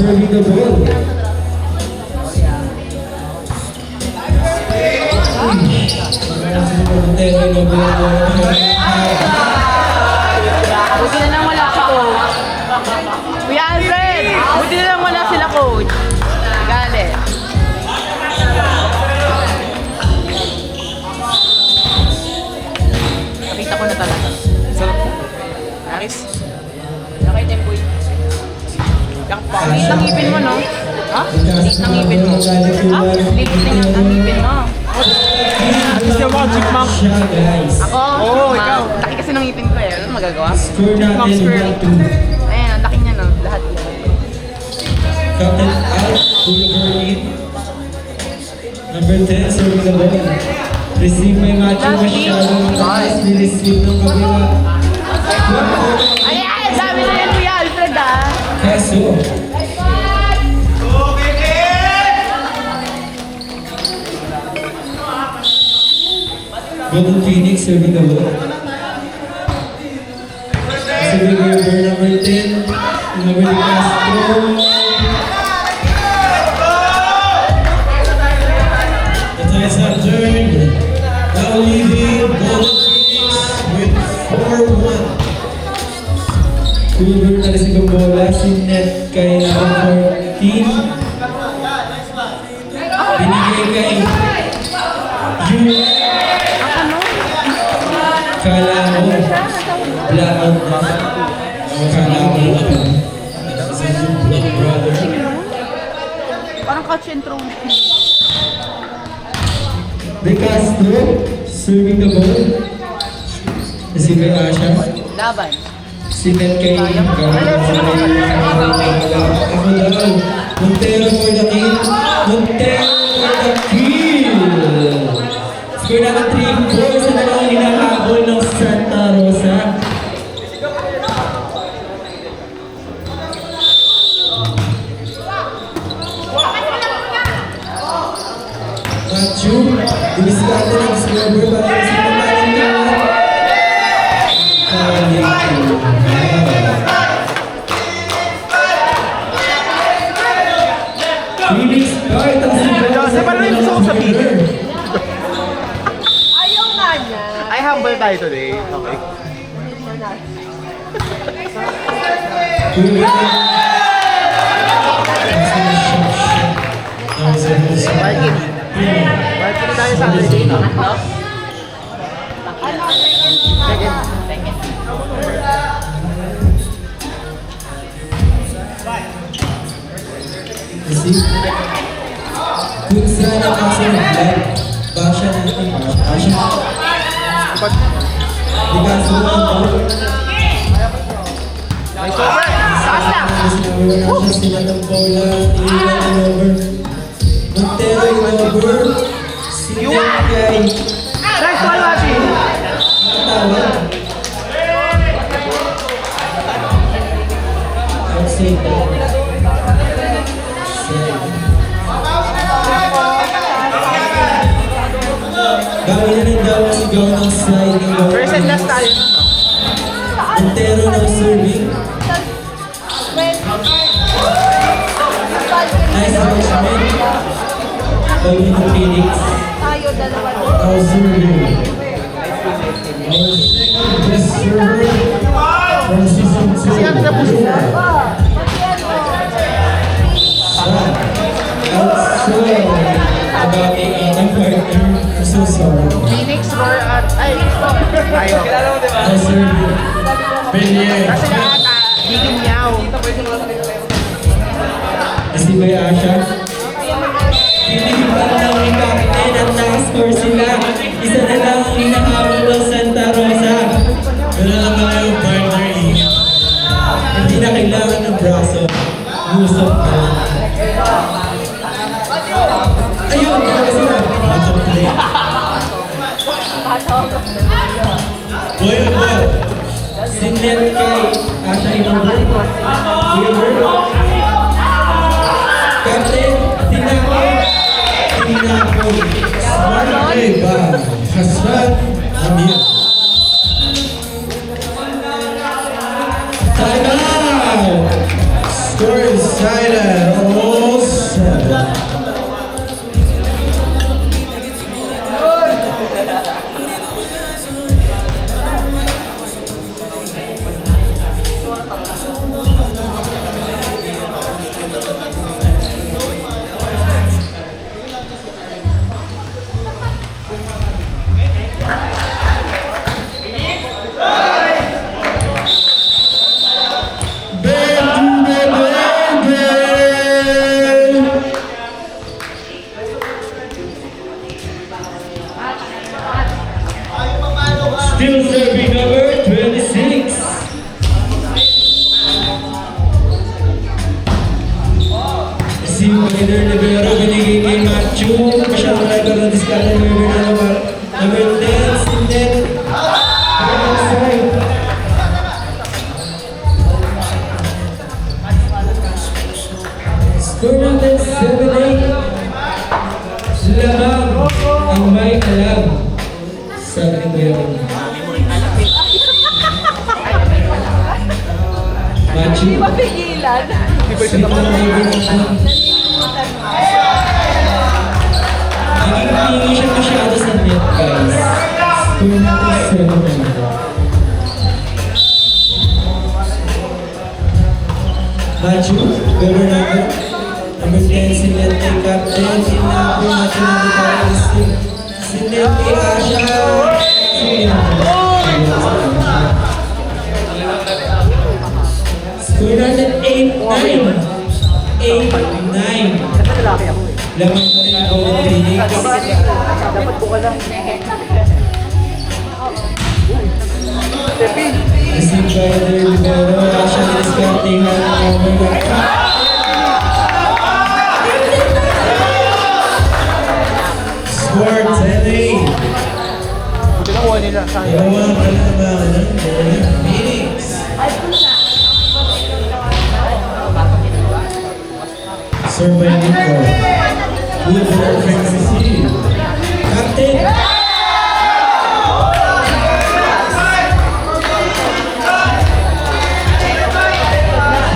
serving the ball. Buti na lang wala si coach. Kuya Alfred! Buti na lang wala sila coach. Galit. Nakita ko na talaga. Sarap po. Nice. Nakita yung boy. Liit ng ipin mo, no? Ha? Liit ng ipin mo. Ha? Liit ng ipin mo. Gusto mo, chipmunk? Ako? Oo, ikaw. Laki kasi ng ipin ko eh. Ano magagawa? Score natin Squirrel. 1-2. Ayan, ang laki niya, no? Lahat. Captain out to number 8. Number 10, serving the ball. Receive by Matthew masyadong mataas. Ni-receive ng kabila. Ay, sabi na yan, Kuya Alfred, ah. Kaso, Golden Phoenix serving the ball. Serving over number 10. Number 10 Castro. The ties have turned. Now leading Golden Phoenix with 4-1. Kulur na rin ang bola. Si net kay number 14. Binigay kay Yun. Kala mo, blackout na. Kala mo, sa yung brother. Parang catch and throw. De Castro, serving the ball. Si kay Asha. Laban. Si Net kay Ako daw. Montero for the kill. Montero for the kill. Score natin 3-4 sa dalawang hinahabol ng Santa Rosa. Matthew, dumiskarte ng scoreboard para sa pamalang tawag. Phoenix Guard ang Joseph, ano yung gusto kong sabihin? Ayaw nga niya. Ay, humble tayo today. Okay. Markin. Markin tayo sa akin dito. Kasi kung saan ang kaso ng vlog, basya natin, basya. Di kaso ng vlog, May sober! Taas lang. sinabi mo na siya sila ng bola, ilan ang over. Montero yung over, si Tekay, Nice one, Machi! matawag. Outside ball. Gawin na ng daw sigaw ng sliding ball. First and last tayo. Montero ng serving. Nice management. Gawin ng Phoenix. Tayo, dalawa. Now serving. Our second best server from season 2. Kasi ano na po sila? Outside. About the other partner. I'm so sorry. Phoenix, Roar, at... Ay, tayo. Now serving. Brilliant. Kasi lahat, higing niyaw. Kasi ba yung Asha? Hindi pa lang yung captain at nakascore sila. Isa na lang ang hinahabol ng Santa Rosa. Wala lang mga yung partner eh. Hindi na kailangan ng braso. Usap na. Ayun! Kaya sila. Matang play. Boy, boy. Signet kay Asha Inuber. Inuber. Captain, tinako. Tinako. Smart play ba? Hassan Amir. Time out! Score is excited. All set. Still serving number 26. Si Vader Rivera binigay kay Matthew. Masyadong nagkaroon ng diskarte ng number 10. Sindet. Outside. Score natin 7-8. Lamang ang may alam. Sabi ko yun. Matthew. Mapigilan. Sweet lang baby natin. Hindi siya masyado sa net, guys. Score natin 7-9. Matthew, better number. Number 10, si Lente, captain. Sinabi natin ang detalye. Si Lente, Asha. Score natin 8-9. 8-9. Lalaki ako eh. Lamang pa rin ang Golden Phoenix. Dapat po ka lang. Tepi. Received by the Rivero. Asha, discarding ang number 1. Score 10-8. Buti lang kuha nila. Sayang. Dalawang palabangan ng Golden Phoenix. Serve by Nico. Good perfect receive. Captain.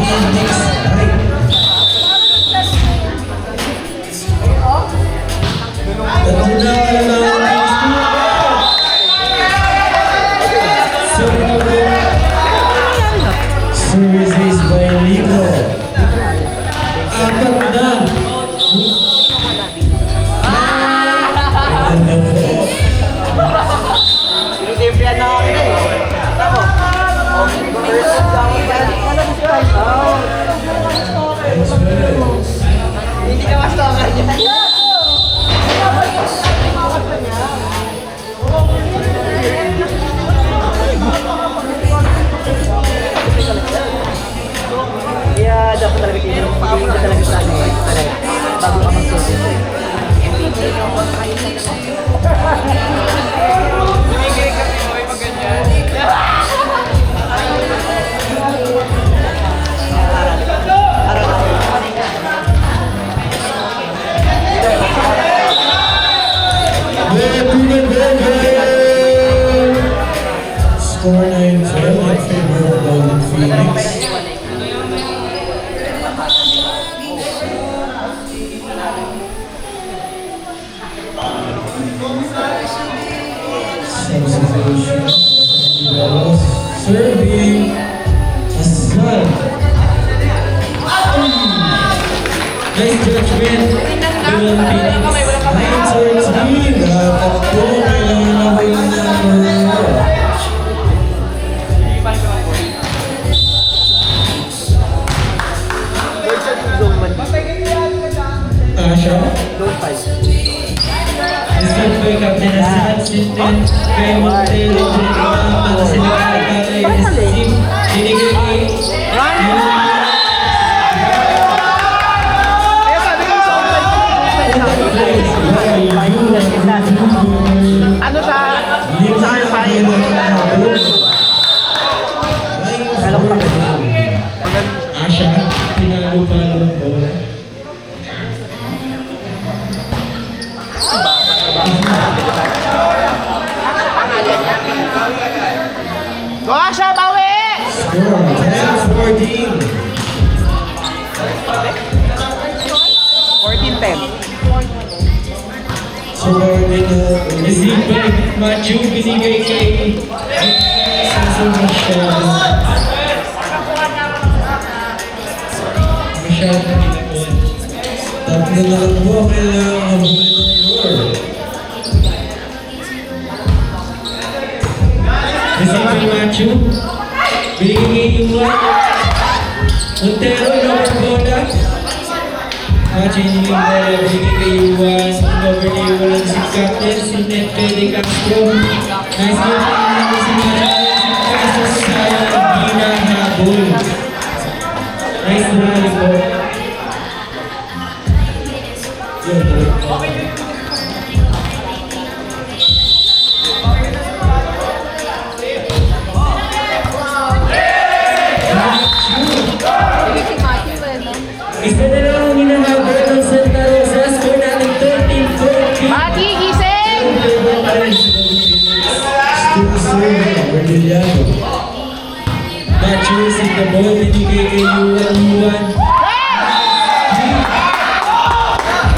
Phoenix right. Tatlo na kalabangan ng services by Nico. Apat na. Ano po? Sinutempyan na kami na eh. Tama. First down yan. Alam mo siya. That's good. Hindi ka mas tama niya. Kaya dapat talaga hindi ka talaga sa ano eh. Talaga. Bago ka mag-service. Score 9-10 in favor of Golden Phoenix. Substitution. Serving Aslan. Nice judgment. Golden Phoenix. 9-13. Tatlo kailangan na ko yung number. Zone 1. Asha. Zone 5. Received by Captain Aslan. Sinten. Kay Montero. Para sila kay receive. Binigay kay Kaya sabi ko zone 5. Ano sa fire? Alam ko Asha, pinalo pa ng bola. Go Asha, bawi! Score 10-14. 14-10. Receive by Matthew, binigay kay Cesar Michelle. Michelle Pinapon. Tatlo na lang po kailangan ang score. Receive by Matthew, binigay kay Yuan. Montero, number bola. Matthew ni Montero, binigay kay Yuan. Over ni Yuan si Captain, si Nefe de Castro. Nice game natin si Matthew. Kaso sayang hinahabol. Nice rally po. Yun, isa na lang ang hinahabol ng Santa Rosa. Score natin 13-14. Mati, gising! Matthew si the ball, binigay kay Yuan.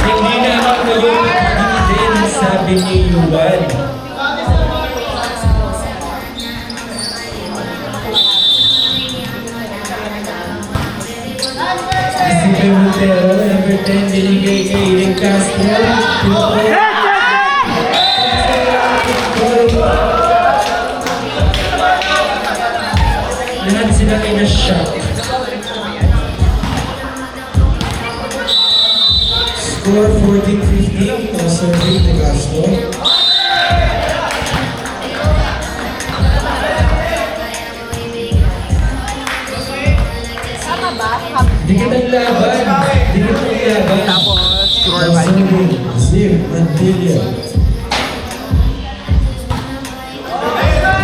Hindi na ako hindi din sabi ni Yuan. Si Montero, number 10, binigay kay Rick Castro. Lahat sila ay na-shock. Score 14-15, nasa Rick de Castro. Dikit ang laban. Dikit ang laban. Tapos, score Nasa Rick, Zip, Mantilla.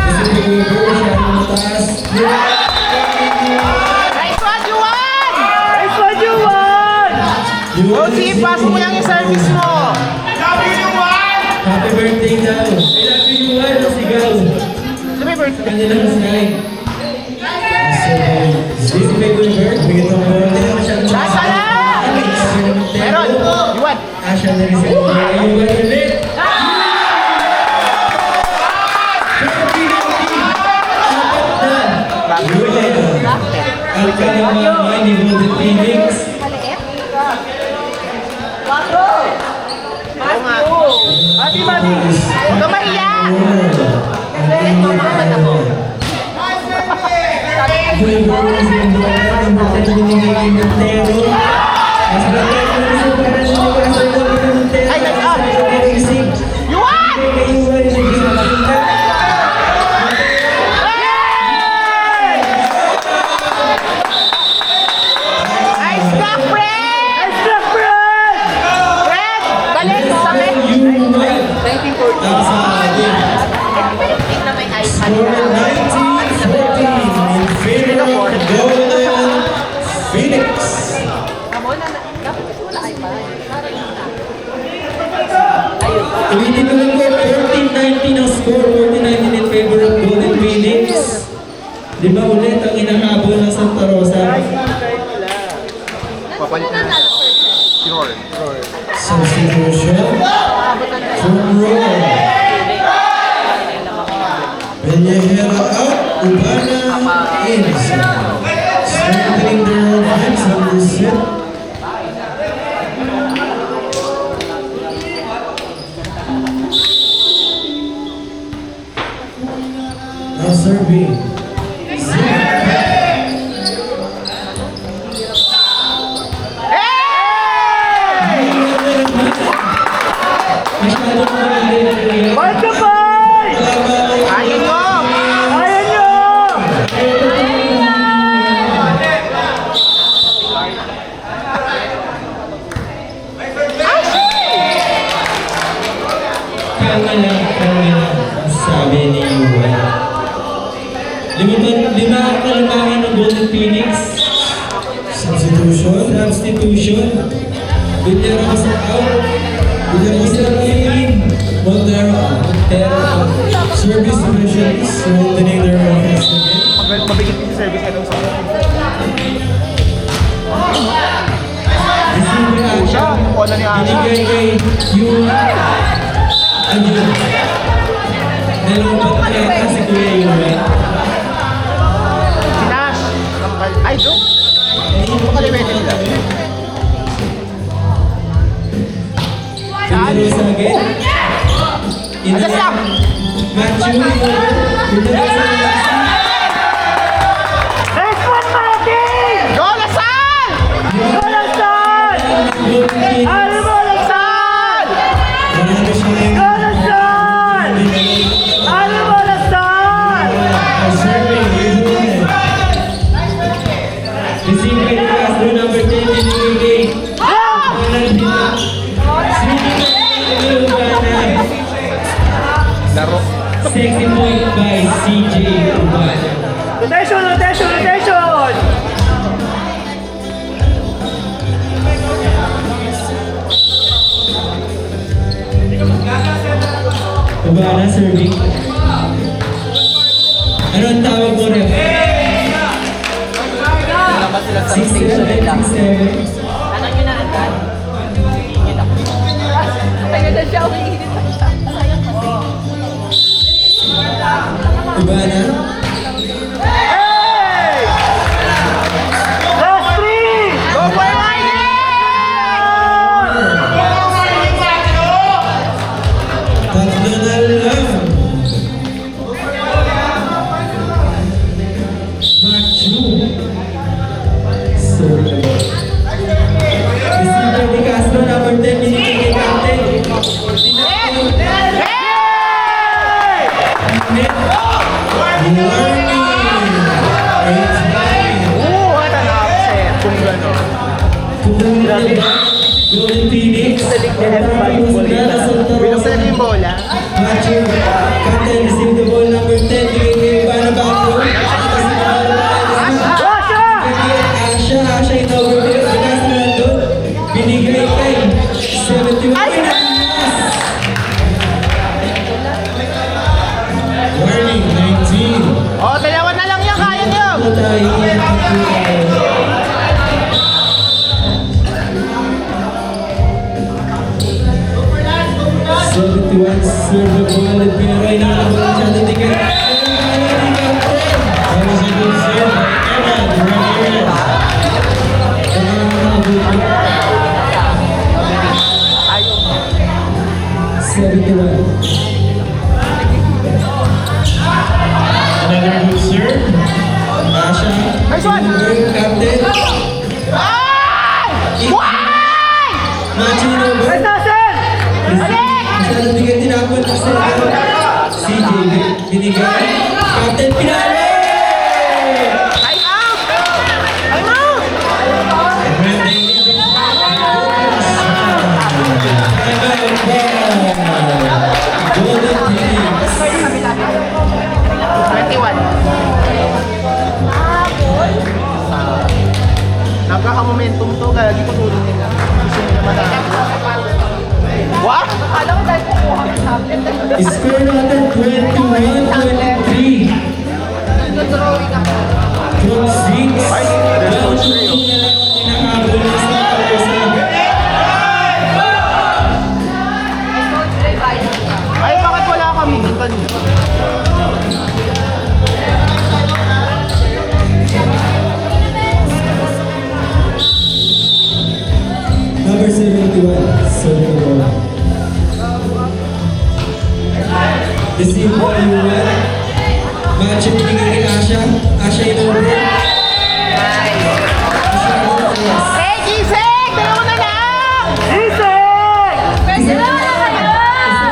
Kasi Weaver, masyadong mataas. Nice one, Juan! Nice one, Juan! Osi, pasok mo lang yung service mo. Happy birthday daw. I love you, Juan. Sigaw. Sabi birthday. Kanilang slide. So, si Weaver, bigyan ng bola. Masyadong Nasa lang! Meron! Juan! Asya na rin sa Juan ulit. Ang kanyang mga ni Golden Phoenix. Oo nga. Mati, Mati! Huwag ka mahiya! Juan! Nice block, Fred! Nice block, Fred! Fred! Balik! Sabit! 19-14 in favor of Golden Phoenix. Ulitin ko lang po, 14-19 ang score, 14-19 in favor of Golden Phoenix. Di ba ulit ang inahabol ng Santa Rosa? Substitution from Roy. Peñahera out, Ubana in. Strengthening their offense on this set. Now serving. Ayan mo! Kama lang, sabi ni Yuan. Lima ang kalamahan ng Golden Phoenix. Substitution. Bilyara sa out. Bilyara sa in. Montero. Service specialist. Strengthening their offense again. Mabigit yung service itong sa bola ni Asha. Binigay kay yung... Ano yun? Dalawang patreta si Kuya Yuan. Sinash. Ay, Joke. Ito ka rin medyo nila. Pinaro sa again. Alas lang. Matthew. Pinaro sa Next one, Martin! Golasan! Golasan! Ano mo, Lasan? Marami siya ngayon. Golasan! Ano mo, Lasan? Serving. Receive kay Castro number 10. Binigay kay Laro. Sexy point by CJ Urbana. Rotation, rotation, rotation! Urbana serving. Ano ang tawag mo rin? 6-7, 6-7. Ano yun na agad? Hingit ako. Ayun na siya, umiinit na siya. Urbana. Hey! Last three! Go for it! Tatlo na lang. Matthew. Sorry. Receiver ni Castro number 10. Binigay kay Captain. What an upset! Kung gano'n. Golden Phoenix. Binuksan na yung bola. Matthew. Captain receive the ball number 10. Binigay kay Urbana bago. Asha! Asha in-overfield. Castro nandun. Binigay kay 71. Warning, 19. Oh, dalawa na lang yan, kaya niyo! Serve the ball at Pinoy na naman siya na ticket. That was a good serve by Evan Ramirez. 71. Another good serve. Asha. Nice one. Captain. Why? Matching over. Nice, Nasen! Masyadong bigay tinapon ng serve. CJ binigay. Captain Pinalo! Time out! Time out! Golden Phoenix. 21. Nagkaka-momentum to, gagi ko tulong nila. Gusto nila manalo. What? Akala ko dahil kukuha ng tablet. Score natin 21-23. Nag-drawing ako. From 6. Ay, Down to 2 response trio. na lang ang pinakahabol ng Santa Rosa. Ay, bakit wala kami dito? Number 71, serving the ball. Receive ball, Yuan. Match yung binigay kay Asha. Asha in over. Hey, Gisek! Dalawa na lang! Gisek! Pwede na wala kayo!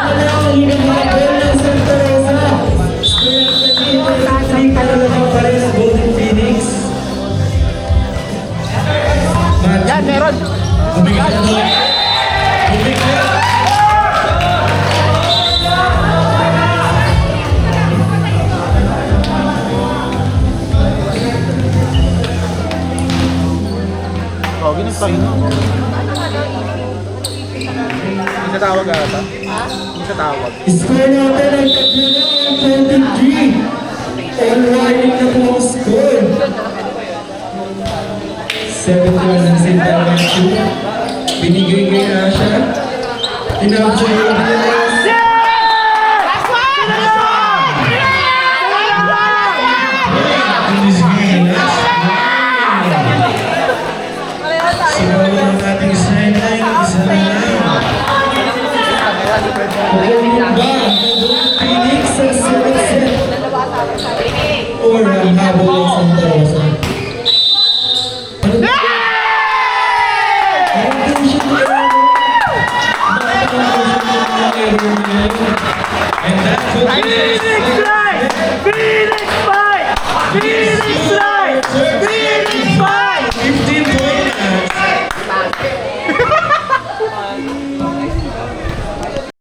Wala ang unang mga ball ng Santa Rosa. Score natin 3 para lang pa rin ang Golden Phoenix. Match. Yan, meron! Bumigat na doon. Bumigat. Oh, ginagtayo na. Hindi sa tawag ata. Hindi sa tawag. Score natin ang tatlo na 23. All warning na po ang score. 71 ng Sinta Matthew. Binigay kay Asha. Tinawag siya yung Pilipinas. This game, last game. So, ang ating sideline, isa na lang. Pupunta ba ang Phoenix sa second set? Or ang habol ng Santa Rosa? And that's what Phoenix Light! Phoenix Light! Phoenix Light!